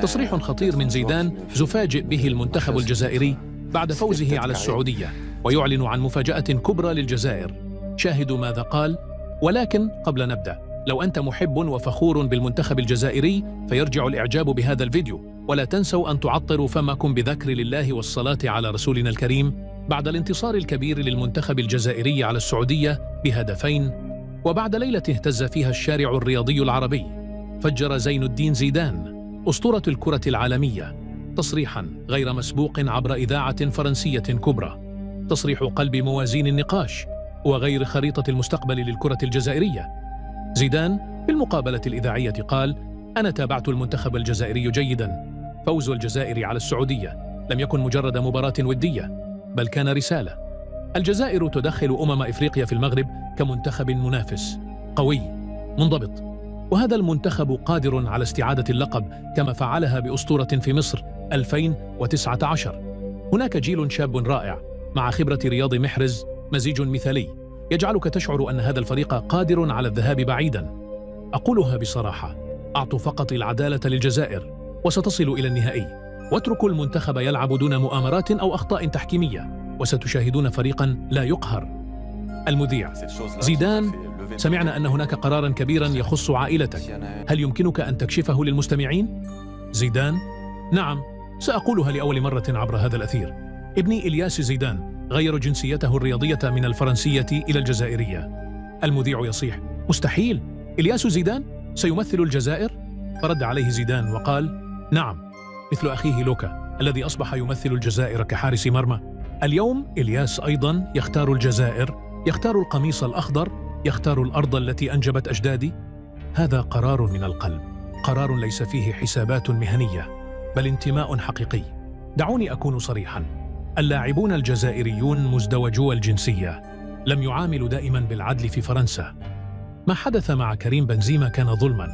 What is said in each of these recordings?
تصريح خطير من زيدان يفاجئ به المنتخب الجزائري بعد فوزه على السعودية، ويعلن عن مفاجأة كبرى للجزائر. شاهدوا ماذا قال. ولكن قبل نبدأ، لو أنت محب وفخور بالمنتخب الجزائري فيرجع الإعجاب بهذا الفيديو، ولا تنسوا أن تعطروا فمكم بذكر لله والصلاة على رسولنا الكريم. بعد الانتصار الكبير للمنتخب الجزائري على السعودية ب2، وبعد ليلة اهتز فيها الشارع الرياضي العربي، فجر زين الدين زيدان أسطورة الكرة العالمية تصريحاً غير مسبوق عبر إذاعة فرنسية كبرى، تصريح قلب موازين النقاش وغير خريطة المستقبل للكرة الجزائرية. زيدان في المقابلة الإذاعية قال: أنا تابعت المنتخب الجزائري جيداً. فوز الجزائر على السعودية لم يكن مجرد مباراة ودية، بل كان رسالة. الجزائر تدخل إفريقيا في المغرب كمنتخب منافس قوي منضبط، وهذا المنتخب قادر على استعادة اللقب كما فعلها بأسطورة في مصر 2019. هناك جيل شاب رائع مع خبرة رياض محرز، مزيج مثالي يجعلك تشعر أن هذا الفريق قادر على الذهاب بعيداً. أقولها بصراحة، أعطوا فقط العدالة للجزائر وستصل إلى النهائي، واتركوا المنتخب يلعب دون مؤامرات أو أخطاء تحكيمية وستشاهدون فريقاً لا يقهر. المذيع: زيدان، سمعنا أن هناك قراراً كبيراً يخص عائلتك، هل يمكنك أن تكشفه للمستمعين؟ زيدان: نعم، سأقولها لأول مرة عبر هذا الأثير. ابني إلياس زيدان غير جنسيته الرياضية من الفرنسية إلى الجزائرية. المذيع يصيح: مستحيل، إلياس زيدان سيمثل الجزائر؟ فرد عليه زيدان وقال: نعم، مثل أخيه لوكا الذي أصبح يمثل الجزائر كحارس مرمى. اليوم إلياس أيضا يختار الجزائر، يختار القميص الأخضر، يختار الأرض التي أنجبت أجدادي. هذا قرار من القلب، قرار ليس فيه حسابات مهنية بل انتماء حقيقي. دعوني أكون صريحا، اللاعبون الجزائريون مزدوجو الجنسية لم يعاملوا دائما بالعدل في فرنسا. ما حدث مع كريم بنزيما كان ظلما،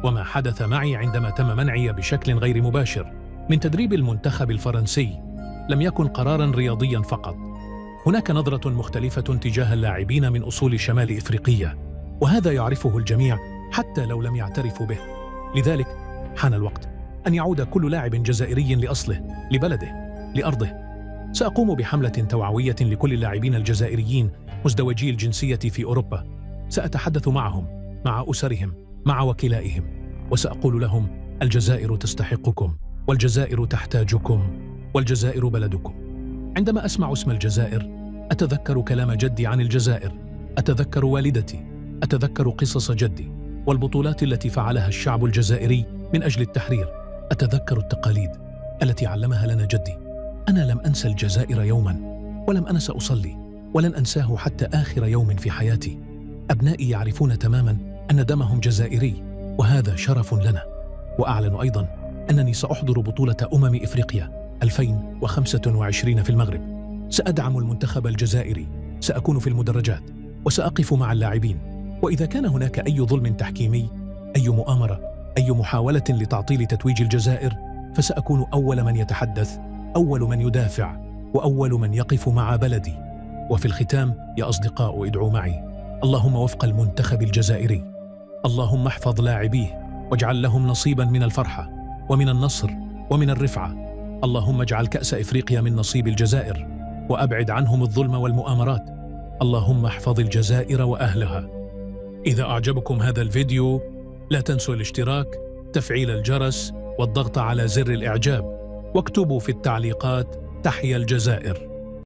وما حدث معي عندما تم منعي بشكل غير مباشر من تدريب المنتخب الفرنسي لم يكن قراراً رياضياً فقط. هناك نظرة مختلفة تجاه اللاعبين من أصول شمال إفريقية، وهذا يعرفه الجميع حتى لو لم يعترفوا به. لذلك حان الوقت أن يعود كل لاعب جزائري لأصله، لبلده، لأرضه. سأقوم بحملة توعوية لكل اللاعبين الجزائريين مزدوجي الجنسية في أوروبا. سأتحدث معهم، مع أسرهم، مع وكلائهم، وسأقول لهم: الجزائر تستحقكم، والجزائر تحتاجكم، والجزائر بلدكم. عندما أسمع اسم الجزائر أتذكر كلام جدي عن الجزائر، أتذكر والدتي، أتذكر قصص جدي والبطولات التي فعلها الشعب الجزائري من أجل التحرير، أتذكر التقاليد التي علمها لنا جدي. أنا لم أنسى الجزائر يوما، ولم أنس أصلي، ولن أنساه حتى آخر يوم في حياتي. أبنائي يعرفون تماما أن دمهم جزائري، وهذا شرف لنا. وأعلن أيضا أنني سأحضر بطولة إفريقيا 2025 في المغرب. سأدعم المنتخب الجزائري، سأكون في المدرجات وسأقف مع اللاعبين، وإذا كان هناك أي ظلم تحكيمي، أي مؤامرة، أي محاولة لتعطيل تتويج الجزائر، فسأكون أول من يتحدث، أول من يدافع، وأول من يقف مع بلدي. وفي الختام يا أصدقاء، ادعوا معي: اللهم وفق المنتخب الجزائري، اللهم احفظ لاعبيه واجعل لهم نصيبا من الفرحة ومن النصر ومن الرفعة. اللهم اجعل كأس إفريقيا من نصيب الجزائر، وأبعد عنهم الظلم والمؤامرات. اللهم احفظ الجزائر وأهلها. إذا أعجبكم هذا الفيديو لا تنسوا الاشتراك، تفعيل الجرس، والضغط على زر الإعجاب، واكتبوا في التعليقات: تحيا الجزائر.